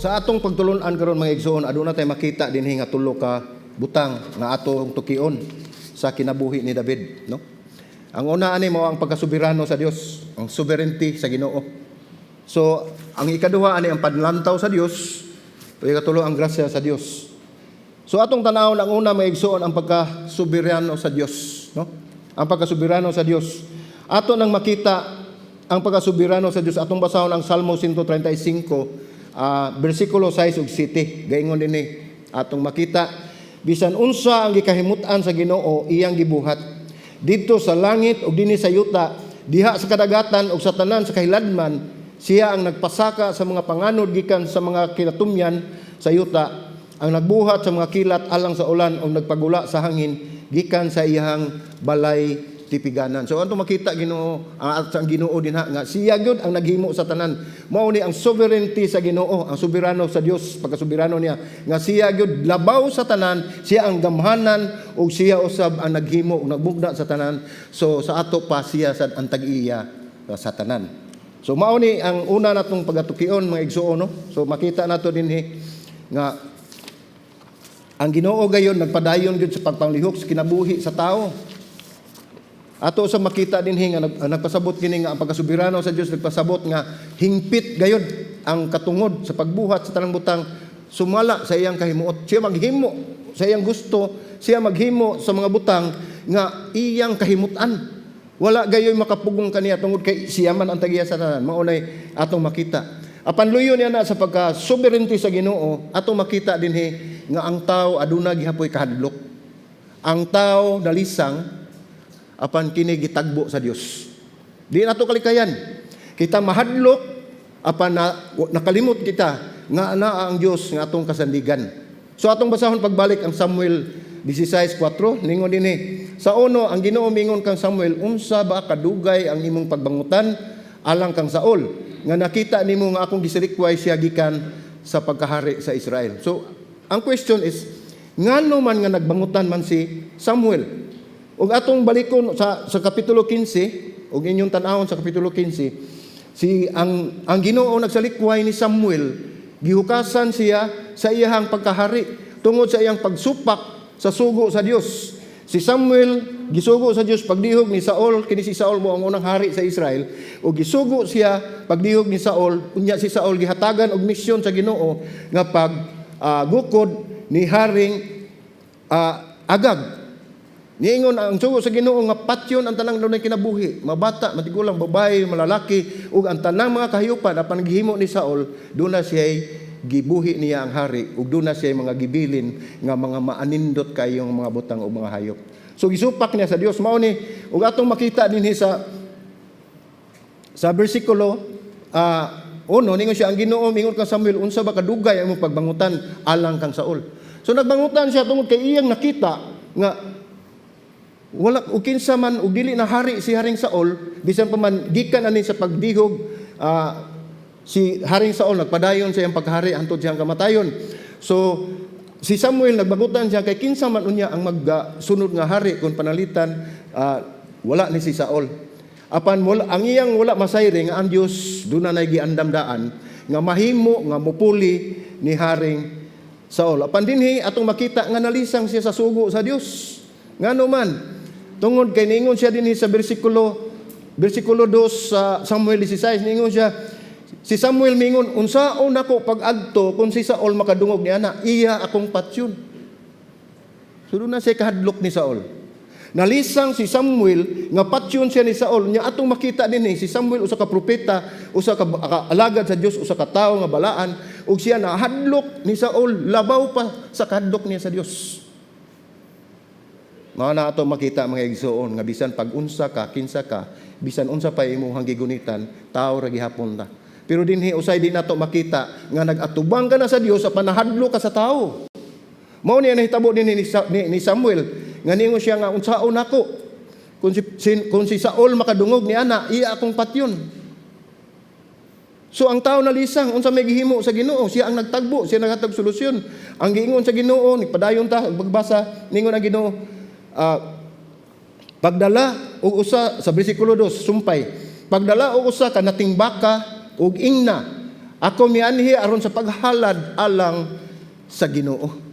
sa atong pagtulunan karon mga igsoon, aduna tay makita dinhi nga tulo ka butang nga atong tukion sa kinabuhi ni David, no? Ang una ani mao ang pagkasubirano sa Dios, ang sovereignty sa Ginoo. So, ang ikaduha ani ang panlantaw sa Dios, o ikatulo ang grasya sa Dios. So atong tanawon ang una mga igsoon ang pagkasubirano sa Dios, no? Ang pagkasubirano sa Dios. Ato nang makita ang pagkasubirano sa Dios, atong basahon ang Salmo 135 versikulo 6 ug 7. Gaingon dinhi atong makita, bisan unsa ang gikahimutan sa Ginoo iyang gibuhat didto sa langit ug dinhi sa yuta, diha sa kadagatan ug sa tanan sa kahiladman, siya ang nagpasaka sa mga panganod gikan sa mga kinatumyan sa yuta, ang nagbuhat sa mga kilat alang sa ulan ug nagpagula sa hangin gikan sa iyang balay tipiganan. So anto makita Ginoo ang Ginoo dinha nga siya gyud ang naghimo sa tanan. Mao ni ang sovereignty sa Ginoo, ang soberano sa Dios, pagkasoberano niya nga siya gyud labaw sa tanan, siya ang gamhanan ug siya usab ang naghimo ug nagbugna sa tanan. So sa ato pa siya sad ang tag-iya sa tanan. So mao ni ang una natong pagatukion mga igsoon, no? So makita nato dinhi nga ang Ginoo gayon nagpadayon gyud sa pagpanglihok sa kinabuhi sa tao. Ato sa makita dinhi nga nagpasabot kini nga ang pagkasubirano sa Dios nagpasabot nga hingpit gayud ang katungod sa pagbuhat sa tanang butang sumala sa iyang kahimuot. Siya maghimo sa iyang gusto, siya maghimo sa mga butang nga iyang kahimutan. Wala gayoy makapugong kaniya tungod kay siya man ang tagiya sa tanan. Mao nay atong makita. Apan luyon niya na sa pagka-sovereignty sa Ginoo, atong makita dinhi nga ang tao aduna gihapoy kahadlok. Ang tao nalisang apan kini gitagbo sa Dios. Di nato kalikayan. Kita mahadlok apan nakalimot kita nga ana ang Dios nga atong kasandigan. So atong basahon pagbalik ang Samuel 16:4 ningon dinhi, sa uno ang Ginoo mingon kang Samuel, unsa ba kadugay ang imong pagbangutan alang kang Saul nga nakita nimo nga akong gisalikway siya gikan sa pagkahari sa Israel. So ang question is, ngano man nga nagbangutan man si Samuel? Ug atong balikon sa kapitulo 15, ug inyong tan-awon sa kapitulo 15, ang Ginoo nagsalikway ni Samuel, gihukasan siya sa iyang pagkahari tungod sa iyang pagsupak sa sugo sa Dios. Si Samuel gisugo sa Dios pagdihog ni Saul, kini si Saul mo ang unang hari sa Israel, ug gisugo siya pagdihog ni Saul, unya si Saul gihatagan og misyon sa Ginoo nga gukod ni haring Agag. Niingon ang sugo sa Ginoo nga patyon ang tanang dunay kinabuhi, mabata, matigulang, babae, malalaki, ug ang tanang mga kahayupan apan gihimo ni Saul, duna siya gibuhi niya ang hari, ug duna siya mga gibilin nga mga maanindot kayong mga butang ug mga hayop. So gisupak niya sa Dios. Mao ni ug atong makita dinhi sa bersikulo 1, ningon siya ang Ginoo mingon kang Samuel, unsa ba kadugay ang imong pagbangutan alang kang Saul. So nagbangutan siya tungod kay iyang nakita nga wala ug kinsa man ug dili na hari si Haring Saul, bisan pa man gikan ani sa pagdihog si Haring Saul nagpadayon sa iyang paghari hangtod siyang kamatayon. So si Samuel nagbangutan siya kay kinsa man unya ang magsunod nga hari kung panalitan wala ni si Saul. Apan ang iyang wala masayri nga ang Dios duna nay giandamdaan nga mahimo nga mupuli ni Haring Saul. Apan dinhi atong makita nga nalisang siya sa sugo sa Dios. Ngano man tungod kay ningon siya dinhi sa bersikulo 2 sa Samuel 16, ningon siya, si Samuel mingon, unsaon nako pag-agto kung si Saul makadungog ni ana, iya akong patyon. So doon na siya kahadlok ni Saul. Nalisang si Samuel nga patyon siya ni Saul, nya atong makita dinhi si Samuel usa ka propeta, usa ka alagad sa Dios, usa ka tawo nga balaan, ug siya nahadlok ni Saul labaw pa sa kahadlok niya sa Dios. Mao na ato makita mga igsoon nga bisan pag-unsa ka, kinsa ka, bisan unsa pa imong gigunitan, tao ra gihapon ta. Pero dinhi usay din nato makita nga nagatubang ka na sa Dios apan nahadlo ka sa tao. Mao ni nahitabo dinhi ni Samuel nga ningon siya nga unsaon nako kung si Saul makadungog ni ana, iya akong patyon. So ang tao nalisang unsa may gihimo sa Ginoo, siya ang nagtagbo, siya naghatag solusyon. Ang giingon sa Ginoo, nagpadayon ta pagbasa, ningon ang Ginoo, pagdala og usa sa bersikulo 2 sumpay, pagdala og usa ka nating baka ug ingna Ako mianhi aron sa paghalad alang sa Ginoo.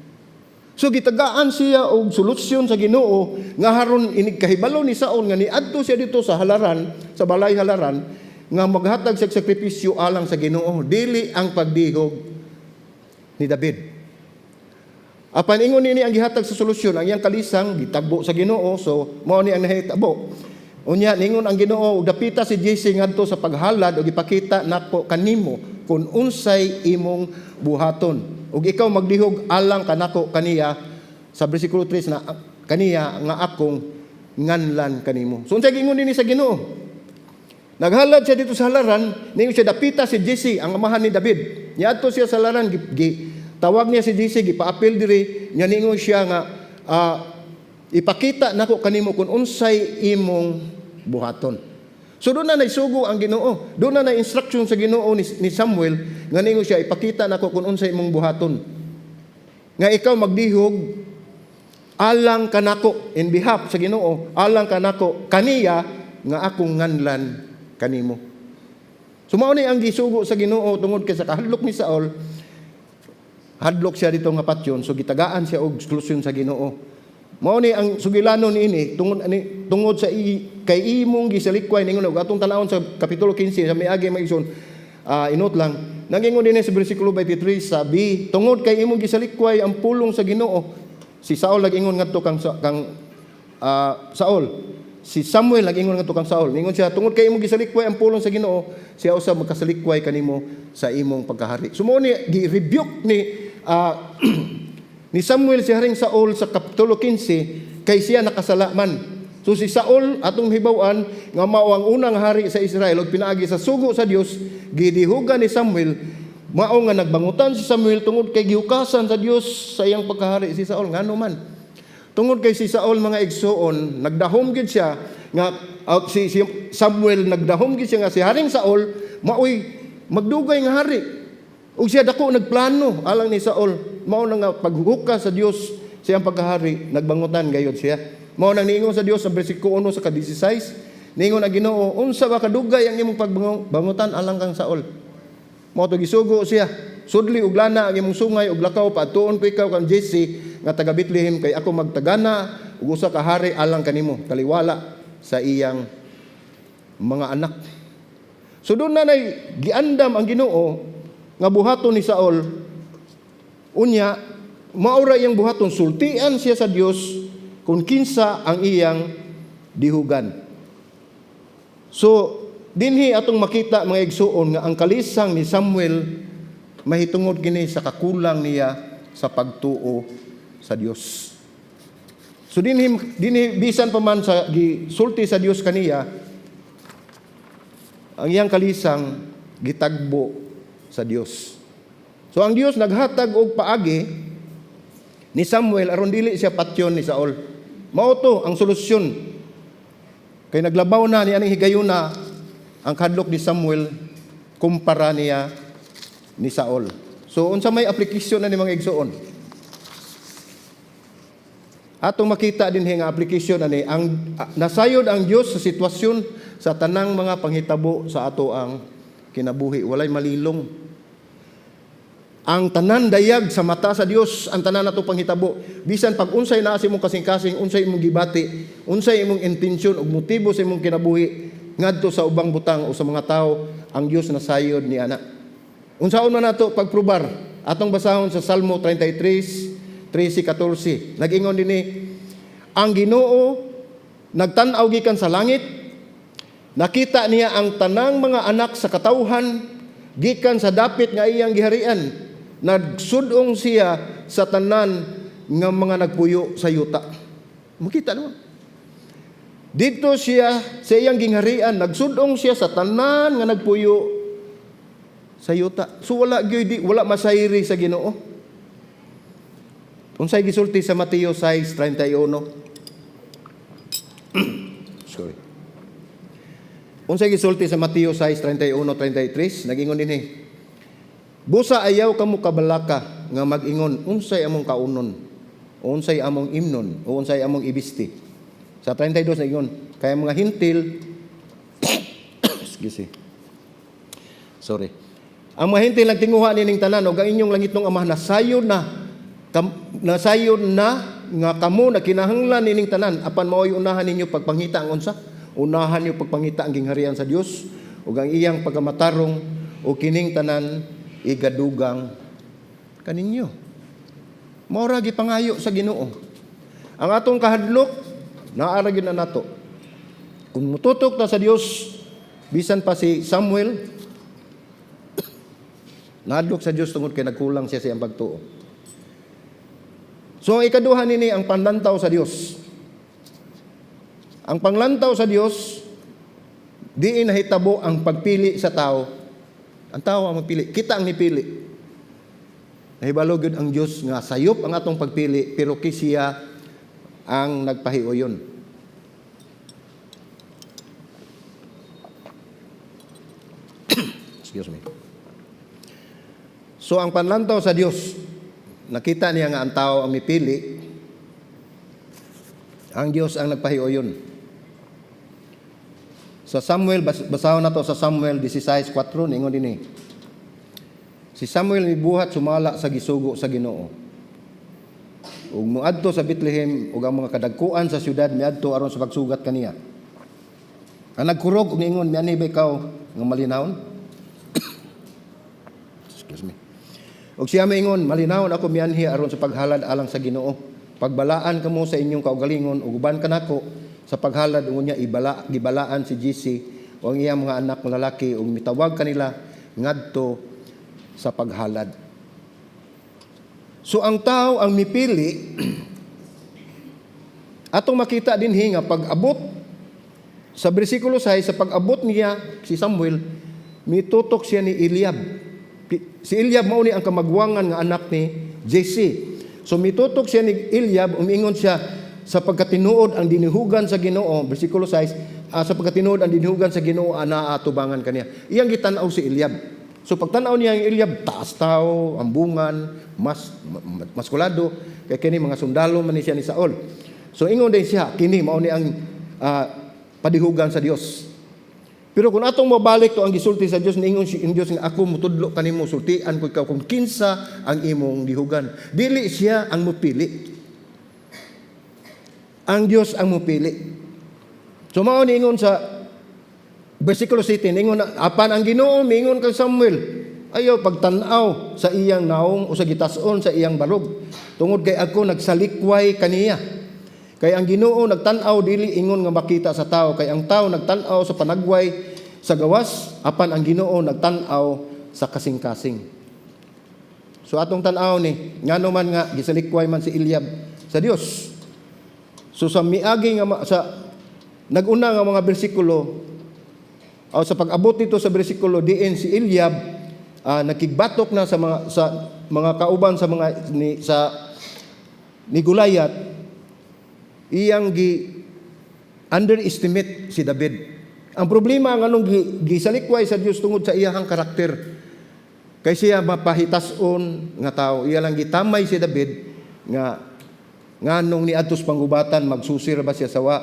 So gitagaan siya og solusyon sa Ginoo nga haron inig kahibalo ni Saul nga niadto siya dito sa halaran, sa balay halaran nga maghatag sa sakripisyo alang sa Ginoo, dili ang pagdihog ni David. Apan ingon ini ang gihatag sa solusyon, ang iyang kalisang gitagbo sa Ginoo, so mao ni ang nahitabo. Unya ningon ang Ginoo, ug dapita si Jesse ngadto sa paghalad ug ipakita nako kanimo kung unsay imong buhaton. Ug ikaw magdihog alang kanako kaniya, sa bersikulo 3 na kaniya nga akong nganlan kanimo. So unsay gingon ni sa Ginoo? Naghalad siya dito sa halaran, ningon siya dapita si Jesse ang amahan ni David. Niadto siya sa halaran, tawag niya si Jesse, gipaapil diri, nya ningon siya nga ipakita nako kanimo kung unsay imong buhaton. So doon na naisugo ang Ginoo. Doon na na-instruction sa Ginoo ni Samuel nga ningon siya ipakita nako kung unsay imong buhaton. Nga ikaw magdihog alang kanako in behalf sa Ginoo, alang kanako kaniya nga akong nganlan kanimo. So mao ni ang gisugo sa Ginoo tungod kay sa kahadlok ni Saul. Hadlok siya dito nga patyon, so gitagaan siya og solusyon sa Ginoo. Mao ni ang sugilanon niini tungod sa kay imong gisalikway ningon og atong tanawon sa kapitulo 15 sa miagi maison inot lang nangingon dinhi sa bersikulo 23 sabi tungod kay imong gisalikway ang pulong sa Ginoo. Si Saul nag-ingon ngadto kang Saul, si Samuel nag-ingon ngadto kang Saul, ningon siya tungod kay imong gisalikway ang pulong sa Ginoo, siya usab magkasalikway kanimo sa imong pagkahari. So mao ni gi-rebuke ni Samuel si Haring Saul sa kapitulo 15 kay siya nakasala man. So si Saul atong hibaw-an nga mao ang unang hari sa Israel ug pinaagi sa sugo sa Dios, gidihugan ni Samuel, mao nga nagbangutan si Samuel tungod kay gihukasan sa Dios sa iyang pagkahari si Saul ngano man. Tungod kay si Saul mga igsoon, nagdahom gid siya nga si Samuel nagdahom gid siya nga si Haring Saul maoy magdugay nga hari. Ug siya dako nagplano alang ni Saul. Mao na nga paghuhukas sa Dios sa iyang pagkahari, nagbangutan gayud siya. Mao nang niingon sa Dios sa bersikulo 1 sa ka-16, niingon ang Ginoo, unsa ba kadugay ang imong pagbangutan alang kang Saul? Mao to gisugo siya. Sudli ug lana ang imong sungay ug lakaw paatuon ko ikaw kang Jesse nga taga Bethlehem kay ako magtagana ug usa ka hari alang kanimo taliwala sa iyang mga anak. So doon na giandam ang Ginoo nga buhaton ni Saul. Unya maura iyang buhaton, sultian siya sa Dios kung kinsa ang iyang dihugan. So dinhi atong makita mga igsuon nga ang kalisang ni Samuel mahitungod kini sa kakulang niya sa pagtuo sa Dios. So dinhi bisan pa man sa gisulti sa Dios kaniya, ang iyang kalisang gitagbo sa Dios. So ang Dios naghatag og paagi ni Samuel aron dili siya patyon ni Saul. Mao to ang solusyon. Kay naglabaw na ni aning higayuna ang kadlok ni Samuel kumpara niya ni Saul. So unsa may aplikasyon na ni mga igsoon? Atong makita din nga aplikasyon ani ang nasayod ang Dios sa sitwasyon sa tanang mga panghitabo sa ato ang kinabuhi. Walay malilong. Ang tanan dayag sa mata sa Dios, ang tanan nato panghitabo. Bisan pag unsay naa sa imong kasing-kasing, unsay imong gibati, unsay imong intensyon ug motibo sa imong kinabuhi ngadto sa ubang butang o sa mga tao, ang Dios nasayod ni ana. Unsaon man nato pagprobar? Atong basahon sa Salmo 33:13-14. Nag-ingon dinhi, ang Ginoo nagtan-aw gikan sa langit, nakita niya ang tanang mga anak sa katawhan gikan sa dapit nga iyang giharian. Nagsudong siya sa tanan nga mga nagpuyo sa yuta. Makita naman. Dito siya sa iyang gingharian, nagsudong siya sa tanan nga nagpuyo sa yuta. So wala masayri sa Ginoo. Unsay gisulti sa Mateo 6:31. Sorry. Unsay gisulti sa Mateo 6:31-33, nag-ingon dinhi. Busa ayaw kamo kabalaka nga mag-ingon unsay among kaunon, o unsay among imnon, o unsay among ibisti. Sa 32 nag-ingon, kaya mga hintil excuse me. Sorry. Ang mga hintil nagtinguha nining tanan ug ang inyong langitong Ama nasayon na nga kamo na kinahanglan nining tanan apan mao'y unahan ninyo pagpangita ang unsa? Unahan niyo pagpangita ang gingharian sa Dios ug ang iyang pagamatarong o kining tanan igadugang kaninyo. Mao ra gipangayo sa Ginoo. Ang atong kahadlok naara gyud na nato. Kung mututok ta sa Dios, bisan pa si Samuel nadlok sa Dios tungod kay nagkulang siya sa iyang pagtuo. So ang ikaduha nini ang panlantaw sa Dios. Ang panglantaw sa Dios diin nahitabo ang pagpili sa tao. Ang tao ang magpili, kita ang nipili. Nahibalo gyud ang Dios nga sayop ang atong pagpili pero siya ang nagpahiuyon. Excuse me. So ang panlantaw sa Dios, nakita niya nga ang tao ang mipili, ang Dios ang nagpahiuyon. Sa Samuel, basahon na to sa Samuel 16:4, ningon din si Samuel mibuhat sumala sa gisugo sa Ginoo. Ug muadto sa Bethlehem ug ang mga kadagkuan sa syudad miadto aron sa pagsugat kaniya. Ang nagkurog ug ningon, "Miani ba ikaw nga malinawon?" Excuse me. Ug siya maingon, "Malinawon ako mianhi aron sa paghalad alang sa Ginoo. Pagbalaan kamo sa inyong kaugalingon ug uban kanako sa paghalad unya gibalaan si Jesse o ang iyang mga anak nga lalaki ug mitawag kanila ngadto sa paghalad." So ang tao ang mipili atong makita dinhi nga pag-abot sa bersikulo 6 sa pag-abot niya si Samuel mitutok siya ni Eliab. Si Eliab mao ni ang kamagwangan nga anak ni Jesse. So mitutok siya ni Eliab, umingon siya sa pagkatinuod ang dinihugan sa Ginoo, bersikulo 6, sa pagkatinuod ang dinihugan sa Ginoo ana atubangan kaniya. Iyang gitan-aw si Eliab. So pagtan-aw niya ang Eliab, taas tao, ambungan, maskulado, kay kini mga sundalo man ni siya ni Saul. So ingon din siya, kini mao ni ang padihugan sa Dios. Pero kung atong mabalik to ang gisulti sa Dios, niingon si Dios nga ako mutudlo kanimo, sultian ko ikaw kung kinsa ang imong dihugan. Dili siya ang mupili. Ang Dios ang mupili. So mao niingon sa bersikulo 7, niingon apan ang Ginoo miingon kay Samuel, ayaw pagtan-aw sa iyang naong o sa gitas-on sa iyang barog. Tungod kay ako nagsalikway kaniya. Kay ang Ginoo nagtan-aw dili ingon nga makita sa tao, kay ang tao nagtan-aw sa panagway sa gawas, apan ang Ginoo nagtan-aw sa kasing-kasing. So atong tan-aw ni ngano man nga gisalikway man si Eliab sa Dios. So sa miagi nga sa naguna nga mga bersikulo o sa pag-abot dito sa bersikulo diin si Eliab nakigbatok na sa mga kauban sa mga ni Goliath. Iyang underestimate si David. Ang problema nga nung gisalikway sa Dios tungod sa iyang karakter. Kay siya mapahitason nga tao, iya lang gitamay si David nga nganong niadtos panggubatan magsusir ba siya sawa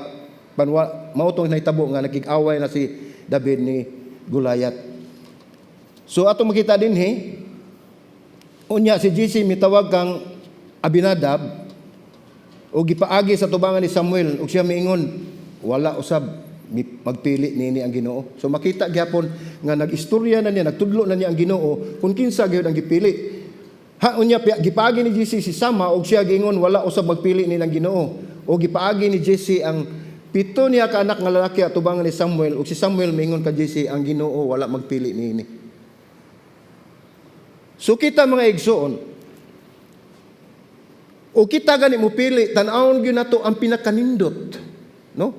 panwa mautong nahitabo nga nakig-away na si David ni Goliath. So ato makita din unya si Jesse mitawag kang Abinadab o gipaagi sa tubangan ni Samuel ug siya miingon wala usab magpili nini ang Ginoo. So makita gyapon nga nagistorya na niya, nagtudlo na niya ang Ginoo kung kinsa gyud ang gipili. Unya gipaagi ni Jesse si Sama ug siya giingon wala usab magpili ni ang Ginoo. O gipaagi ni Jesse ang pito niya ka anak nga lalaki at tubangan ni Samuel ug si Samuel miingon ka Jesse ang Ginoo wala magpili nini. So kita mga igsoon, o kita gani mo pili, tan-awon gyud nato ang pinakanindot, no?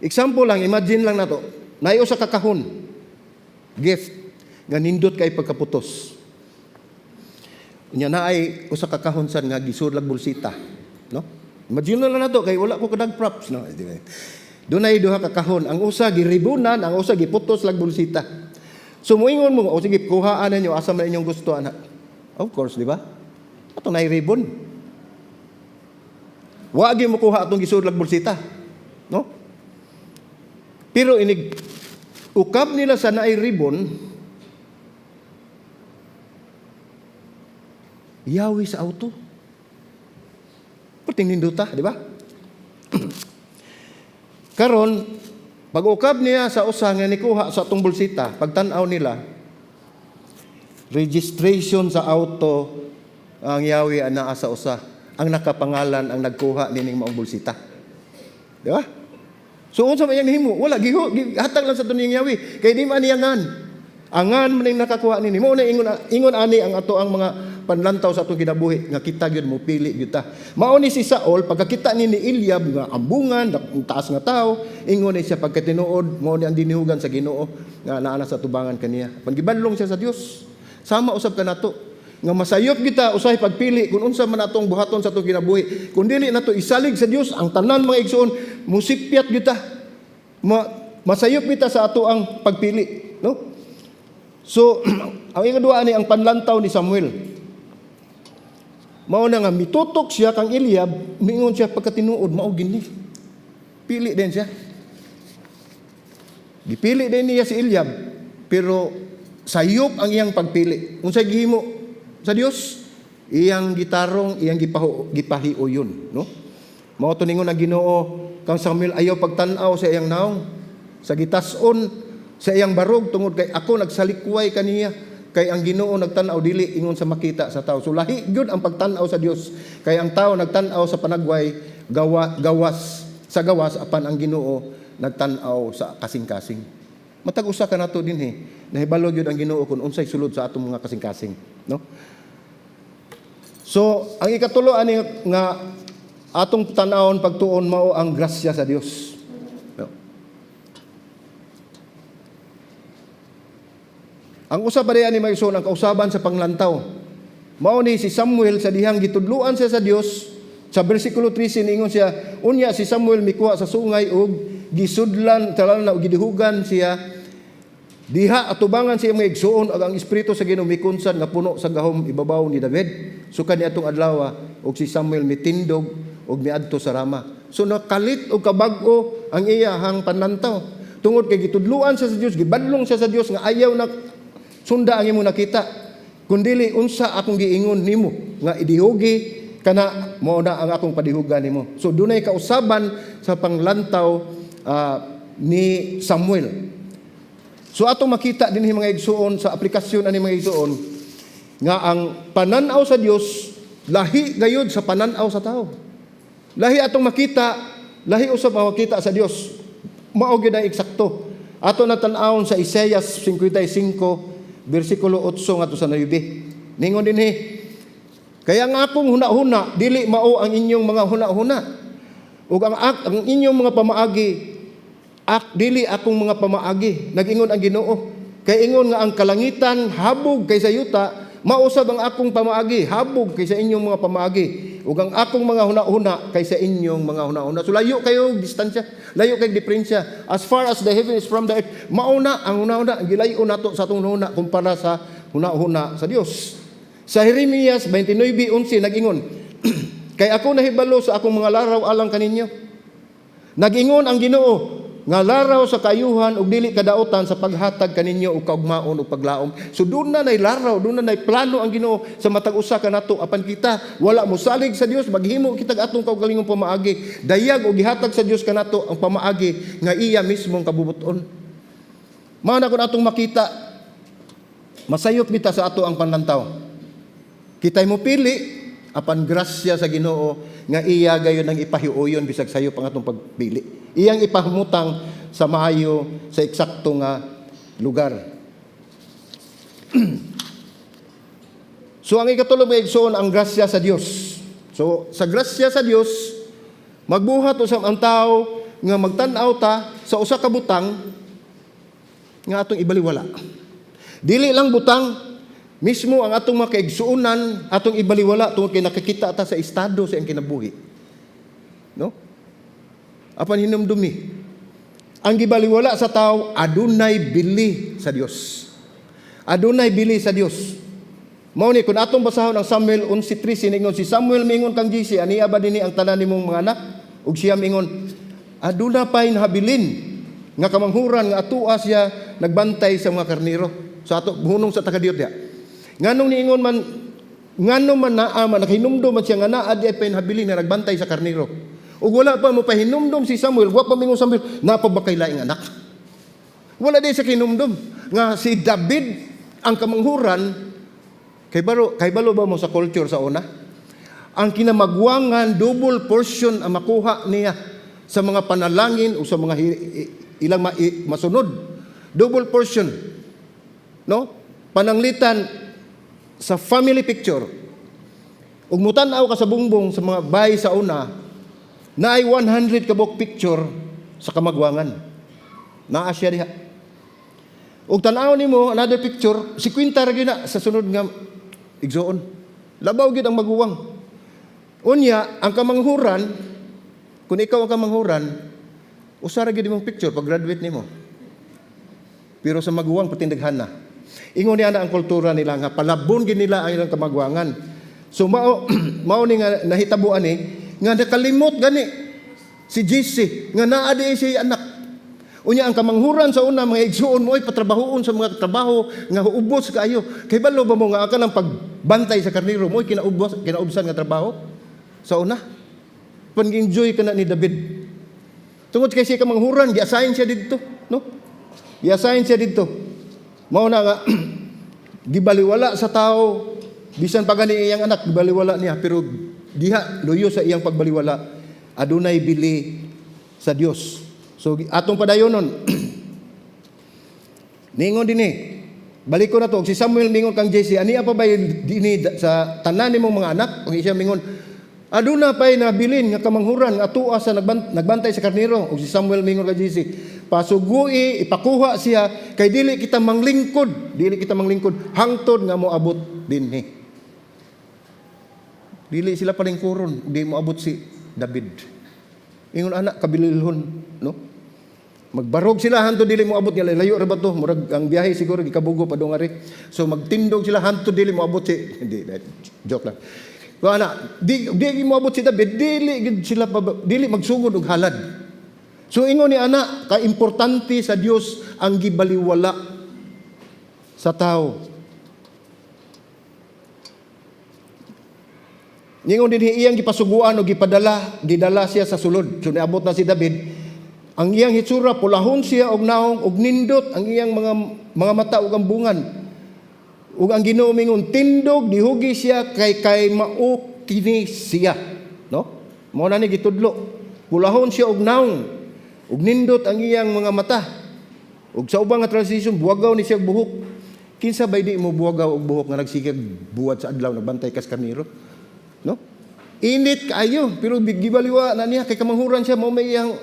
Example lang, imagine lang nato, nayo sa kakahon, gift nga nindot kay pagkaputos. Unya naay usa ka kahon sad nga gisudlag bulsita, no? Imagine lang nato kay wala ko kadag props, no? Dunay duha ka kahon, ang usa giribunan, ang usa giputos lag bulsita. So moingon mo, o sige kuhaan ninyo asa man inyong gusto ana. Of course, di ba? Ato na ribbon. Wagi mo kuha atong gisudlag bulsita. No? Pero inig ukab nila sa naay ribbon, Yawi sa auto. Perting ninduta, di ba? Karon, pag-ukab niya sa usa nga nikuha sa atong bulsita, pagtan-aw nila, registration sa auto ang yawi anaa sa usa. Ang nakapangalan ang nagkuha nining maong bulsita. Di ba? So unsa man yang himo? Wala hatag lang sa tuning yawi. Kay di man niyangan. Angan man ning nakakuha nini. Mo na ingon ani ang ato ang mga panlantaw sa atong kinabuhi nga kita gyud mo pili gyud ta. Mao ni si Saul pagkakita ni Eliab nga ambungan, taas nga tao, ingon ni siya pagkatinuod mao ni ang dinihugan sa Ginoo nga naa sa tubangan kaniya. Pagibadlong siya sa Dios. Sama usab kanato nga masayop kita usahay pagpili kung unsa man atong buhaton sa atong kinabuhi. Kun dili nato isalig sa Dios ang tanan mga igsoon, musipyat gyud ta. Masayop kita sa ato ang pagpili, no? So, ang ikadua ni ang panlantaw ni Samuel. Mao na nga mitutok siya kang Eliab, mingon siya pagkatinuod mao gini. Pili din siya. Gipili din niya si Eliab, pero sayop ang iyang pagpili. Unsay gihimo sa Dios, iyang gitarong, iyang gipahiuyon, no? Mao to ningon ang Ginoo kang Samuel ayaw pagtan-aw sa iyang naong, sa gitas-on sa iyang barog tungod kay ako nagsalikway kaniya kay ang Ginoo nagtan-aw dili ingon sa makita sa tao. So lahi gyud ang pagtan-aw sa Dios kay ang tao nagtan-aw sa panagway gawas apan ang Ginoo nagtan-aw sa kasing-kasing. Matag usa ka nato dinhi nahibalo gyud ang Ginoo kun unsay sulod sa atong mga kasing-kasing, no? So ang ikatulo ani nga atong tan-awon pagtuon mao ang grasya sa Dios. Ang usab pa ni Maison ang kausaban sa panglantaw. Mao ni si Samuel sa dihang gitudluan siya sa Dios. Sa bersikulo 13 ingon siya, unya si Samuel mikuha sa sungay ug gisudlan talan na og gidihugan siya. Diha atubangan siya mga igsuon ug ang espiritu sa Ginoo mikunsan nga puno sa gahom ibabaw ni David. So kaniadtong adlaw ug si Samuel mitindog ug miadto sa Rama. So nakalit og kabag-o ang iyahang panlantaw. Tungod kay gitudluan siya sa Dios, gibadlong siya sa Dios nga ayaw na sunda ang imong nakita kundili unsa akong giingon nimo nga idihugi kana mao na ang akong padihugan nimo. So dunay kausaban sa panglantaw ni Samuel. So atong makita dinhi mga igsuon sa aplikasyon ani mga igsuon nga ang pananaw sa Dios lahi gayud sa pananaw sa tao. Lahi atong makita, lahi usab ang makita sa Dios. Mao gyud ang eksakto. Ato na tan-awon sa Isaiah 55 bersikulo 8 ngadto sa 9. Ningon dinhi, kaya nga akong huna-huna dili mao ang inyong mga huna-huna. Ug ang inyong mga pamaagi dili akong mga pamaagi. Nag-ingon ang Ginoo. Kay ingon nga ang kalangitan habog kaysa yuta, mausab ang akong pamaagi habog kaysa inyong mga pamaagi. Ug ang akong mga huna-huna kaysa inyong mga huna-huna. So layo kayo distansya, layo kay diferensya. As far as the heaven is from the earth, mauna ang huna-huna, ang gilayo nato sa atong huna kumpara sa huna-huna sa Dios. Sa Jeremias 29:11 nag-ingon, kay ako nahibalo sa akong mga laraw alang kaninyo. Nag-ingon ang Ginoo nga laraw sa kayuhan ug dili kadaotan sa paghatag kaninyo og kaugmaon ug paglaom. So doon na nay laraw, doon na nay plano ang Ginoo sa matag usa kanato apan kita wala mo salig sa Dios maghimo kita atong kaugalingong pamaagi. Dayag og gihatag sa Dios kanato ang pamaagi nga iya mismong kabubuton. Mao na kun atong makita masayop kita sa ato ang panlantaw. Kitay mo pili apan grasya sa Ginoo nga iya gayon ang ipahiuyon bisag sayo pang atong pagpili. Iyang ipahumutang sa maayo sa eksakto nga lugar. So ang ikatulo nga igsoon ang grasya sa Dios. So sa grasya sa Dios magbuhat usab ang tao nga magtan-aw ta sa usa ka butang nga atong ibaliwala. Dili lang butang mismo ang atong mga kaigsuonan atong ibaliwala tungod kay nakakita ta sa estado sa iyang kinabuhi. No? Apan hinumdumi. Ang gibaliwala sa tao adunay bili sa Dios. Adunay bili sa Dios. Mao ni kun atong basahon ang Samuel 11:3 ningon si Samuel mingon kang GC aniya ba dinhi ang tanan nimong mga anak ug siya mingon aduna pay nahabilin nga kamanghuran nga atoa siya nagbantay sa mga karnero. So ato hunong sa taga-Dios dia. Nganong niingon man ngano man naa man nakahinumdom man siya nga naa di ay pinhabilin na nagbantay sa karnero. Ug wala pa mo pahinumdom si Samuel, wa pa mingon Samuel, napa ba kay laing anak? Wala di sa kinumdom nga si David ang kamanghuran kay balo ba mo sa culture sa una? Ang kinamagwangan double portion ang makuha niya sa mga panalangin o sa mga ilang masunod. Double portion. No? Pananglitan sa family picture. Ug mutan-aw ka sa bungbong sa mga bahay sa una, na ay 100 kabok picture sa kamagwangan. Naa siya diha. Ug tan-aw nimo another picture, 50 ra gyud na sa sunod nga igsoon. Labaw gyud ang maguwang. Unya, ang kamanghuran, kung ikaw ang kamanghuran, usara gyud imong picture pag graduate nimo. Pero sa maguwang patindaghan na. Ingon niya na ang kultura nila nga palabon gid nila ang ilang kamagwangan. So mao ni nga nahitabuan ni nga nakalimot gani si JC nga naa di siya anak. Unya ang kamanghuran sa una mga igsuon mo ay patrabahoon sa mga trabaho nga ubos kaayo. Kay balo ba mo nga ka ng pagbantay sa karnero mo kinaubsan nga trabaho sa una. Pag-enjoy ka na ni David. Tungod kay siya kamanghuran, gi-assign siya dito, no? Gi-assign siya dito. Mao na nga gibaliwala sa tao bisan pa gani iyang anak gibaliwala niya pero diha luyo sa iyang pagbaliwala adunay bili sa Dios. So atong padayonon ningon dinhi balik ko na to si Samuel mingon kang JC ani pa ba dinhi sa tanan nimong mga anak ug siya mingon aduna pay nabilin nga kamanghuran nga tuwa sa nagbantay sa karnero ug si Samuel mingon kang JC pasugui ipakuha siya kay dili kita manglingkod hangtod nga moabot dinhi. Dili sila palingkuron di moabot si David. Ingon anak kabililhon, no? Magbarog sila hantod dili moabot nga layo ra ba to murag ang biyahe siguro gikabugo pa dong ari. So magtindog sila hantod dili moabot si hindi joke lang. Wa ana di moabot si David dili sila dili magsugod og halad. So ingon ni ana ka importante sa Dios ang gibaliwala sa tao. Ningon din iyang gipasuguan o gidala siya sa sulod. So niabot na si David, ang iyang hitsura pulahon siya og naong og nindot ang iyang mga mata ug ambungan. Ug ang Ginoo mingon tindog dihugi siya kay mao kini siya, no? Mao na ni gitudlo. Pulahon siya og naong ug nindot ang iyang mga mata. Ug sa ubang nga transition buwagaw ni siya og buhok. Kinsa bay di mo buwagaw og buhok nga nagsigag buwat sa adlaw nagbantay kas karnero? No? Init kaayo pero gibaliwa na niya kay kamanghuran siya mo may iyang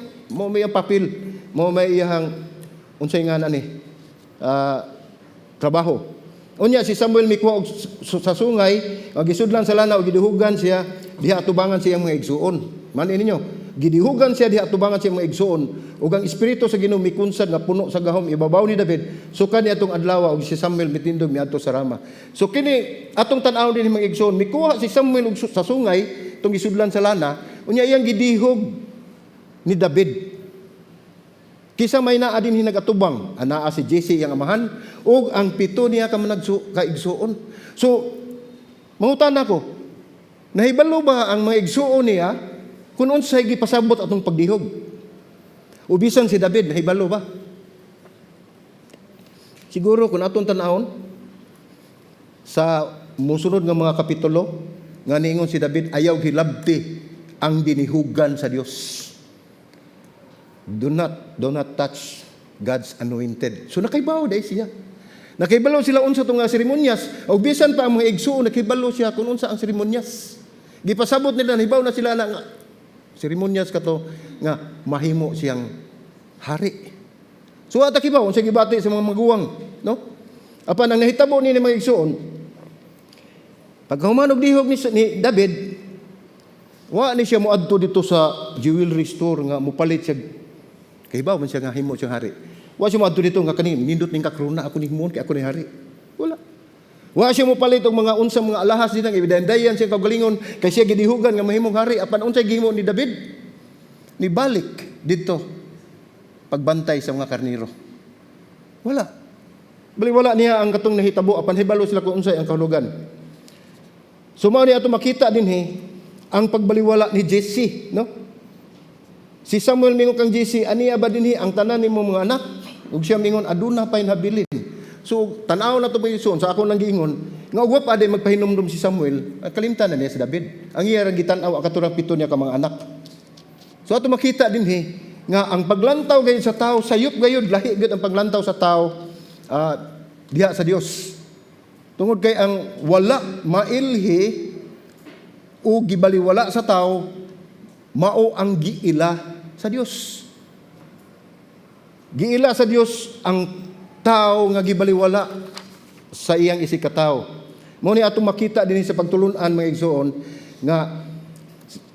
papel, mo may iyang unsay nga ni trabaho. Unya si Samuel mikuha og sa sungay, gisudlan sa lana og giduhugan siya diha atubangan siya mga igsuon. Man ninyo, gidihugan siya diha atubangan siya mga igsuon ug ang espiritu sa Ginoo mikunsad nga puno sa gahom ibabaw ni David. So kani atong adlaw og si Samuel mitindog miadto sa Rama. So kini atong tan-aw din mga igsuon mikuha si Samuel og sa sungay tong gisudlan sa lana unya iyang gidihog ni David. Kisa may naa din hinagatubang anaa si Jesse iyang amahan ug ang pito niya ka igsuon. So mangutan ako nahibalo ba ang mga igsuon niya kung unsay gipasabot atong pagdihog? Ubisan si David nahibalo ba? Siguro kung atong tan-awon sa musunod nga mga kapitulo nga niingon si David ayaw hilabti ang dinihugan sa Dios. Do not touch God's anointed. So nakibalo dai siya. Nakibalo sila unsa tong seremonyas. O bisan pa ang mga igsuon nakibalo siya kung unsa ang seremonyas. Gipasabot nila nahibaw na sila na seremonyas kato nga mahimo siyang hari. So ata kibaw unsa gibati sa mga maguwang, no? Apan ang nahitabo ni mga igsuon pag humanog dihog ni David, wa ni siya moadto dito sa jewelry store nga mupalit siya kay baw man siya nga himo siyang hari. Wa siya moadto dito nga kani nindot ning kakrona ako ni himon kay ako ni hari. Wala. Wa siya mopalit og mga unsang mga alahas dinang ibidandayan siya kagalingon kay siya gidihugan nga mahimong hari apan unsay gihimo ni David? Ni balik dito pagbantay sa mga karnero. Wala. Bali wala niya ang katong nahitabo apan hibalo sila kung unsay ang kahulugan. So mao ni ato makita dinhi ang pagbaliwala ni Jesse, no? Si Samuel mingon kang Jesse, aniya ba dinhi ang tanan nimo mga anak? Ug siya mingon, aduna pay nabilin. So tan-aw na to Panginoon sa ako nang giingon, nga ugwa pa day magpahinumdum si Samuel, kalimtan na niya si David. Ang iya ra gitan-aw akaturang pito niya ka mga anak. So ato makita dinhi nga ang paglantaw gayud sa tao, sayop gayud lahi gud ang paglantaw sa tao diha sa Dios. Tungod kay ang wala mailhi o gibaliwala sa tao, mao ang giila sa Dios. Giila sa Dios ang tao nga gibaliwala sa iyang isikataw. Mao ni atong makita dinhi sa pagtulun-an mga igsoon nga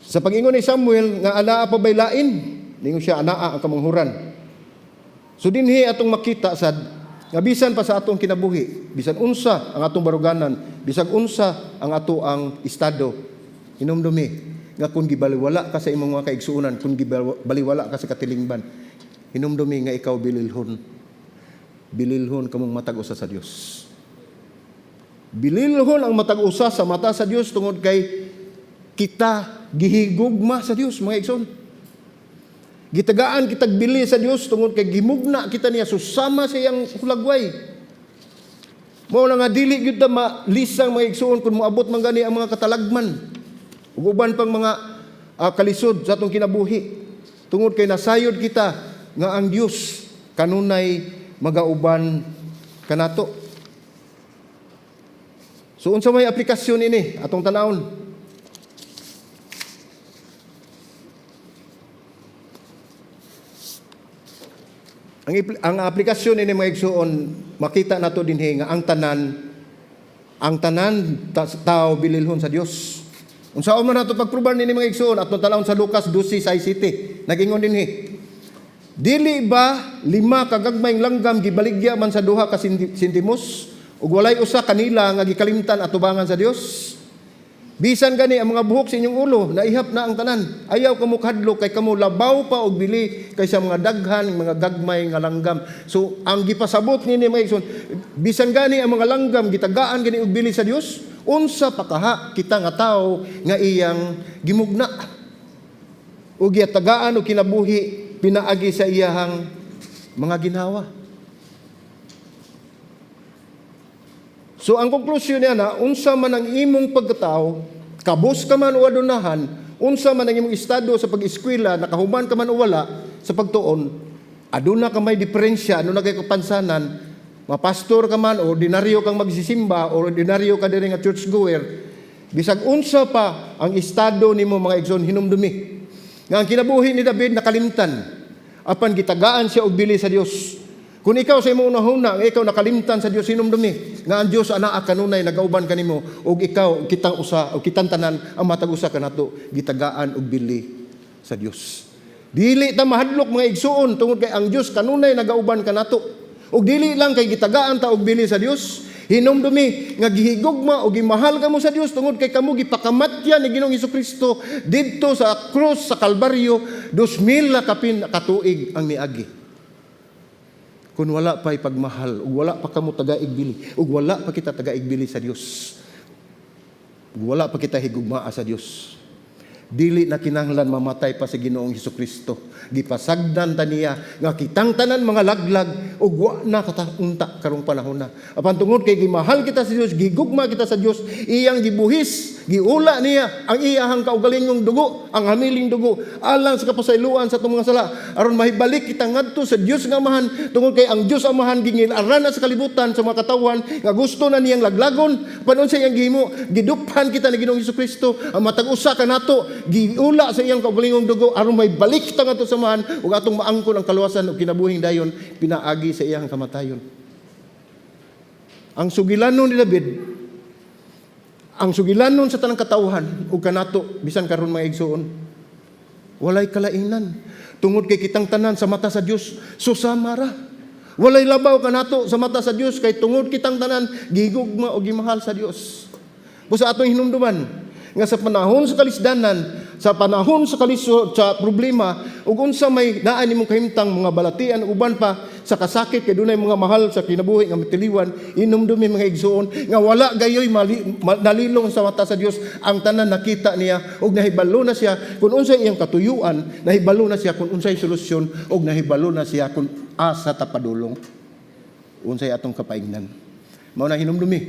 sa pag-ingon ni Samuel nga anaa pa bay lain, ningon siya anaa ang kamanghuran. So dinhi atong makita sad nga bisan pa sa atong kinabuhi, bisan unsa ang atong baruganan, bisag unsa ang ato ang estado, hinumdumi nga kung gibaliwala ka sa imong mga kaigsuonan, kung gibaliwala ka sa katilingban, hinumdumi nga ikaw bililhon. Bililhon kamong matag usa sa Dios. Bililhon ang matag usa sa mata sa Dios tungod kay kita gihigugma sa Dios, mga igsoon. Gitagaan kitag bili sa Dios tungod kay gimugna kita niya susama sa iyang hulagway. Mao na nga dili gyud ta malisang mga igsoon kun moabot man gani ang mga katalagman ug uban pang mga kalisod sa atong kinabuhi. Tungod kay nasayod kita nga ang Dios kanunay magauban kanato. So unsa may aplikasyon ini atong tanawon? Ang aplikasyon ini mga igsoon, makita nato dinhi nga ang tanan tao bililhon sa Dios. Unsaon man nato pagprobar nini mga igsoon atong talawon sa Lucas 12:6. Nagingon dinhi. Dili ba 5 kagagmayng langgam gibaligya man sa duha ka sentimos ug walay usa kanila nga gikalimtan atubangan sa Dios? Bisan gani ang mga buhok sa inyong ulo, naihap na ang tanan. Ayaw kamo kadlo kay kamo labaw pa og bili kaysa mga daghan, mga gagmay nga langgam. So ang gipasabot nini mga igsoon, bisan gani ang mga langgam gitagaan gani og bili sa Dios, unsa pa kaha kita nga tawo nga iyang gimugna. Og gitagaan og kinabuhi pinaagi sa iyahang mga ginawa. So ang konklusyon niya na, unsa man ang imong pagkatao, kabus ka man o adunahan, unsa man ang imong estado sa pag-eskwela, nakahuman ka man o wala sa pagtuon, aduna ka may diferensya, aduna kay kapansanan, mapastor ka man o ordinaryo kang magsisimba o ordinaryo ka diri nga churchgoer, bisag unsa pa ang estado nimo mga igsoon hinumdumi. Nga ang kinabuhi ni David nakalimtan, apan gitagaan siya og bili sa Dios. Kung ikaw sa imong unahuna, ikaw nakalimtan sa Dios hinumdumi, nga ang Dios anaa kanunay nagauban kanimo ug ikaw kitang usa o kitang tanan ang matag usa kanato gitagaan og bili sa Dios. Dili ta mahadlok mga igsuon tungod kay ang Dios kanunay nagauban kanato. Ug dili lang kay gitagaan ta og bili sa Dios, hinumdumi nga gihigugma o gimahal kamo sa Dios tungod kay kamo gipakamatyan ni Ginoong Hesukristo didto sa krus sa Kalbaryo 2000 na katuig ang miagi. Kung wala pa'y pagmahal, ug wala pa kamo taga-igbili, ug wala pa kita taga-igbili sa Dios, ug wala pa kita higugmaa sa Dios, dili na kinahanglan mamatay pa si Ginoong Hesukristo. Gipasagdan ta niya nga kitang tanan mga laglag ug wa na kataunta karong panahon na. Apan tungod kay gimahal kita sa Dios, gigugma kita sa Dios, iyang gibuhis, giula niya ang iyahang kaugalingong dugo, ang hamiling dugo alang sa kapasayloan sa atong mga sala aron mahibalik kita ngadto sa Dios nga Amahan. Tungod kay ang Dios Amahan gingilaran na sa kalibutan sa mga katawan nga gusto na niyang laglagon, panon sa iyang gihimo, giduphan kita ni Ginoong Hesukristo ang matag usa kanato, giula sa iyang kaugalingong dugo aron mahibalik kita ngadto sa Amahan ug atong maangkon ang kaluwasan ug kinabuhing dayon pinaagi sa iyang kamatayon. Ang sugilanon ni David, ang sugilanon sa tanang katawhan ug kanato bisan karon mga igsoon, walay kalainan. Tungod kay kitang tanan sa mata sa Dios susama ra. Walay labaw kanato sa mata sa Dios kay tungod kitang tanan gigugma o gimahal sa Dios. Busa atong hinumduman nga sa panahon sa kalisdanan, sa panahon sa kalisod, sa problema, ug unsa may naa nimong kahimtang mga balatian uban pa, sa kasakit kay dunay mga mahal sa kinabuhi nga matiliwan, inumdumi mga igsoon nga wala gayoy nalilong sa mata sa Dios ang tanan nakita niya ug nahibalo na siya kung unsay iyang katuyuan, nahibalo na siya kung unsay solusyon ug nahibalo na siya kung asa ta padulong. Unsay atong kapaingnan. Mao na hinumdumi.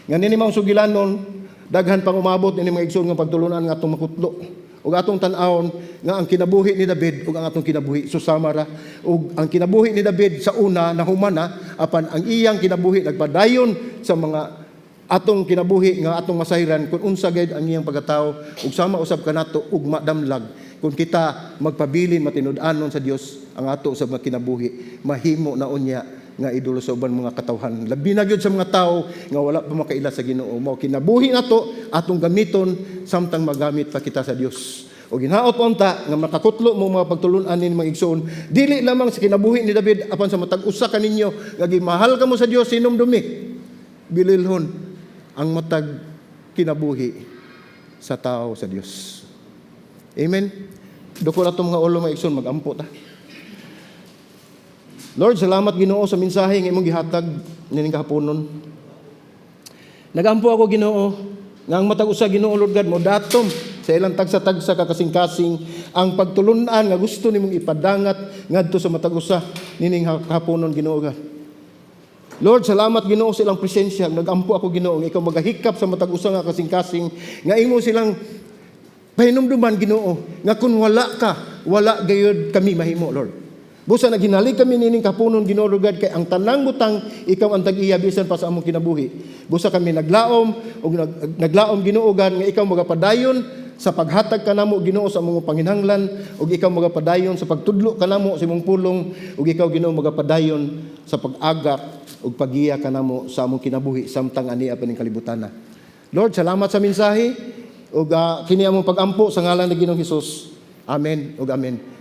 Nga nini mga sugilanon, daghan pang umabot ini mga igsoon nga pagtulunan nga atong makutlo. Ug atong tan-awon nga ang kinabuhi ni David ug ang atong kinabuhi susama ra ug ang kinabuhi ni David sa una nahumana apan ang iyang kinabuhi nagpadayon sa mga atong kinabuhi nga atong masayran kung unsa gayud ang iyang pagkatao ug sama usab kanato ug madamlag kung kita magpabilin matinud-anon sa Dios ang ato sa mga kinabuhi mahimo na unya nga idolo sa uban mga katawhan labi na gyud sa mga tao nga wala pa makaila sa Ginoo mao kinabuhi nato atong gamiton samtang magamit pa kita sa Dios o ginaot unta nga makakutlo mo mga pagtulun-an ni mga igsoon dili lamang sa kinabuhi ni David apan sa matag usa kaninyo nga gimahal kamo sa Dios hinumdumi bililhon ang matag kinabuhi sa tao sa Dios. Amen. Dako na itong mga ulo mga igsoon magampo ta. Lord, salamat Ginoo sa mensahe nga imong gihatag nining kahaponon. Nagampo ako Ginoo nga ang matag usa Ginoo Lord God mo datom sa ilang tagsa-tagsa kakasing-kasing ang pagtulunan nga gusto nimong ipadangat ngadto sa matag usa nining kahaponon Ginoo God. Lord, salamat Ginoo sa ilang presensya. Nagampo ako Ginoo nga ikaw magahikap sa matag usa nga kasing-kasing nga imo silang pahinumduman Ginoo nga kun wala ka, wala gayud kami mahimo Lord. Busa naghinali kami nining kapunon Ginoo God kay ang tanang butang ikaw ang tag-iya bisan pa sa among kinabuhi. Busa kami naglaom ug naglaom Ginoo God nga ikaw magapadayon sa paghatag kanamo Ginoo sa among panginahanglan ug ikaw magapadayon sa pagtudlo kanamo sa imong pulong ug ikaw Ginoo magapadayon sa pag-agak ug paggiya kanamo sa among kinabuhi samtang ania pa ning kalibutana. Lord, salamat sa mensahe ug kini among pag-ampo sa ngalan ni Ginoong Hesus. Amen ug amen.